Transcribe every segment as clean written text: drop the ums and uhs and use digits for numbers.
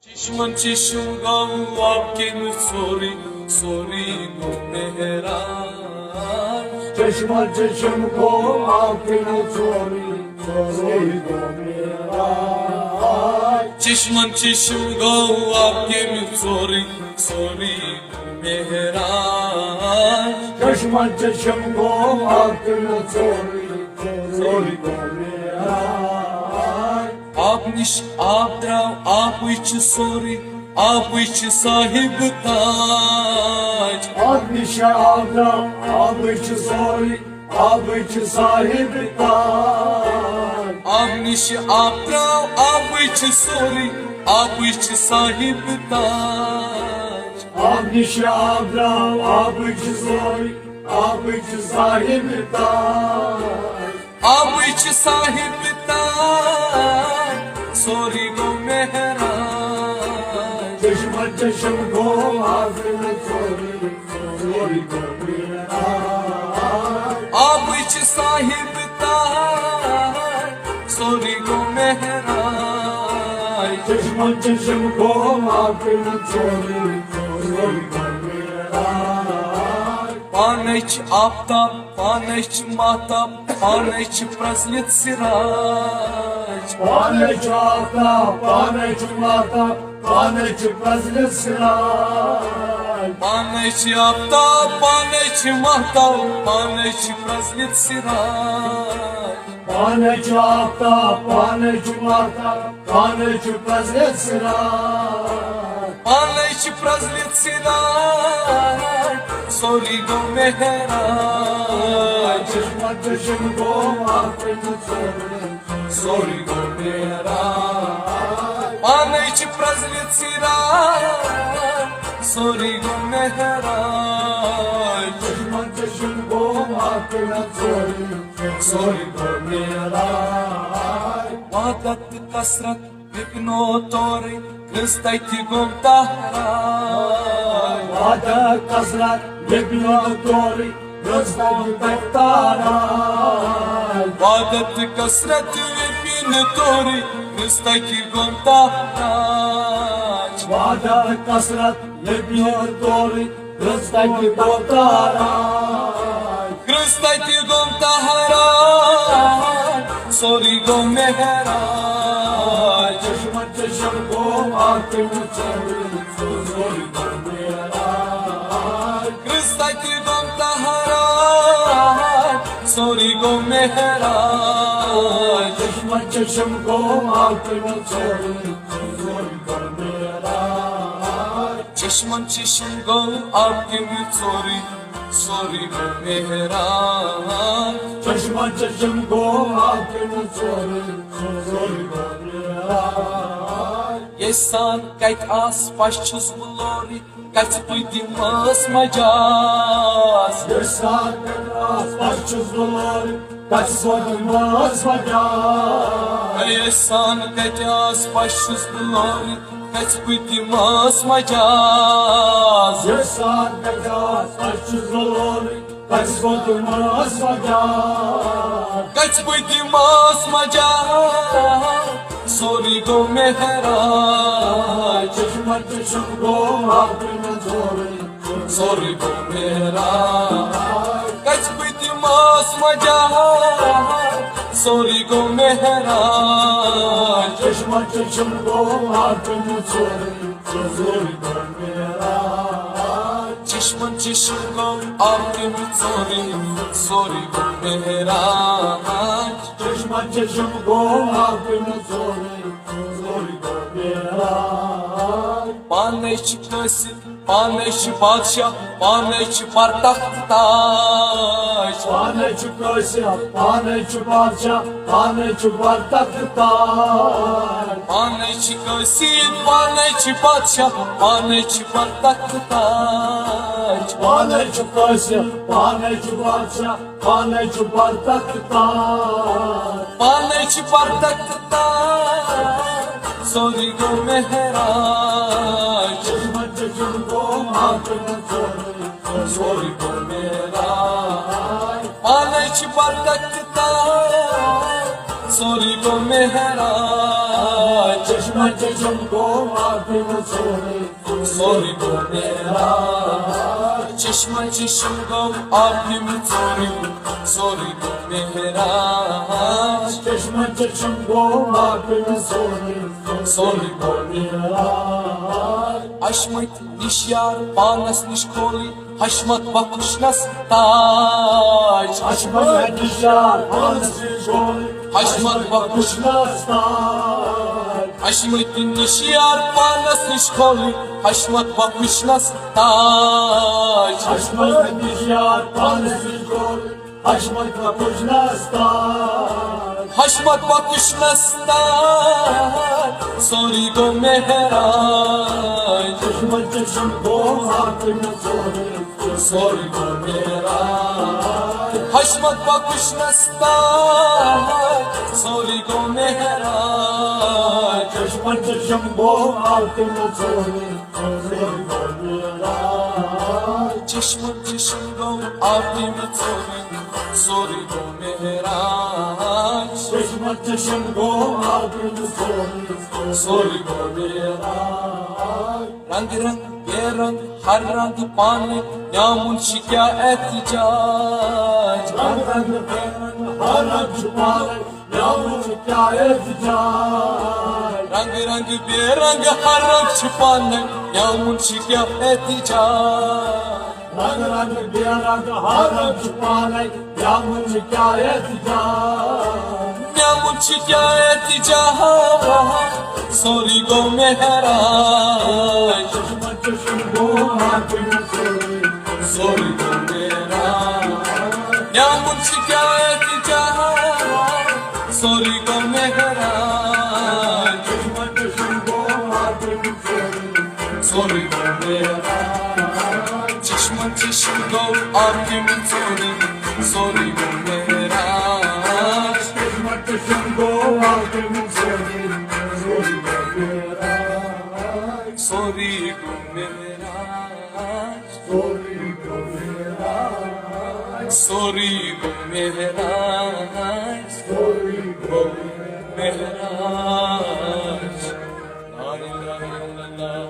चश्मन चश्म गाऊं आपके sorry sorry गो मेहरा चश्मा चश्म को आपके सोरी सोरी गो मेरा चश्मन चश्म गाऊं आपके सोरी सोरी गो मेहरा चश्मा चश्म को आपके सोरी सोरी गो मेरा आप निश आप द्राव आप सोरी आप साहिब ताज आप निशा आप सोरी आप साहिब ताज आप निश आप द्राव आप सोरी आप साहिब ताज आप निशा आप सोरी आप साहिब ताज आप साहिब ताज सोरी गो मेहरा चश्मा चश्म को आपके सोरी सोरी गो मेरा आप साहिब ताज सोरी गो मेहरा चश्मा चश्म को आपके सोरी सोरी गो मेरा पानच आफ्ताब पानच माताब पानच प्रज्वलित सिराज पाने चाहता पाने चुमाता पाने प्रज्वलित सिराज पानच आफ्ताब पानच माताब पानच प्रज्वलित सिराज पाने चाहता पाने चुमाता पाने प्रज्वलित सिराज पानच प्रज्वलित सिराज सोरी गो मेहरा चश्मा चश्म को आपके सोरी गो मेहरा पानच प्रज्वलित सिराज सोरी गो मेहरा चश्मा चश्म को आपके सोरी गो मेरा वादत कसरत विघ्नो तोरे क्रिस्तैति गोम तहराज वादा कसरत विघ्नो तोरे क्रिस्तैति तहराज वादत कसरत विघ्न तोरे क्रिस्तैति गोम तहराज वादा कसरत विघ्नो तोरे क्रिस्तैति गोम तहराज क्रिस्तैति गोम तहराज सोरी गो मेहरा चश्मा चश्म को आपके सोरी गो मेरा क्रिस्तैति गोम तहराज सोरी गो मेहरा चश्मा चश्म को आपके सोरी गो मेरा चश्मन चश्म गो आपके सोरी सोरी गो मेहरा चश्मा चश्म को आपके सोरी गो मेरा ये सान कत आस पशुस बुलोरी कत दिमस मजाज ये साथ पश्चिम बुलोरी कस मजाज ये सान कत आस पशुस बुलोरी कत दिमस मजाज ये साथ पश्चिम बुलोरी कस मजाज कत दिमस मजाज सोरी गो मेहरा चश्मा चश्म को आपके सोरी गो मेहरा कच दिमास मजाज सोरी गो मेहरा चश्मा चश्म को आपके सोरी गो मेरा चश्मन चश्म गो आपके सोरी सोरी गो मेहरा चश्मा चश्म को आपके सोरी गो मेरा पाने कसित पाने बादशाह पाने पर तख्त ताज पाने कसित पाने बादशाह पाने पर तख्त ताज पाने कसित पाने बादशाह पाने पर तख्त ताज पाने कसित पाने बादशाह पाने पर तख्त ताज पाने पर तख्त ताज सोरी गो मेहरा चश्मा चश्म को आपके सोरी गो मेहरा पाने पर तख्त ताज सोरी गो मेहरा चश्मा चश्म को माफिल sorry Sorry go mera Chishma chisham go abhim sorry Sorry go mera चश्मा चश्म को माफिल सोरी Sorry go मेरा Aşmat nişyar panas nişkoli Haşmat bakışnas taç Aşma dişar anası şol Haşmat bakuş Nastar Haşmat nişyar panas nişkoli Haşmat bakışnas taç Aşma dişar anası şol Aşma kapış nastar Haşmat bakışnas taç Sorry go mera चश्मा चश्म को माफिल sorry Sorry go mera Haşmat bakışnas taç Sorry go mera चश्मा चश्म को माफिल sorry मेरा Çeşme çeşim go abim sorry Sorry go mera चश्मा चश्म को माफिल sorry Sorry go mera Rang rang ye rang har rang paane Yamun şikayet icac रंग रंग बेरंग हर छुपाए यामुन क्या जाए Rang rang berang har rang çıpaane Yamun şikayet icac रंग रंग बेरंग हर छुपाए यामुन क्या जाए Yamun şikayet icac Sorry go mera चश्मा चश्म को माफिल sorry Sorry go mera Yamun şikayet icac Sorry go mera चश्मा चश्म को माफिल sorry Sorry go mera Çeşme çeşim go abim sorry Sorry go mera चश्मा चश्म को माफिल sorry Sorry go mera sorry को मेरा Sorry go mera सोरी को Mehraj La ilahe illallah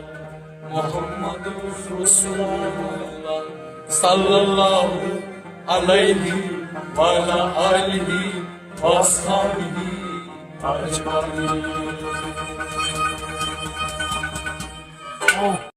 Muhammadur Resulullah Sallallahu aleyhi ve ala alihi ve ashabihi ecmaîn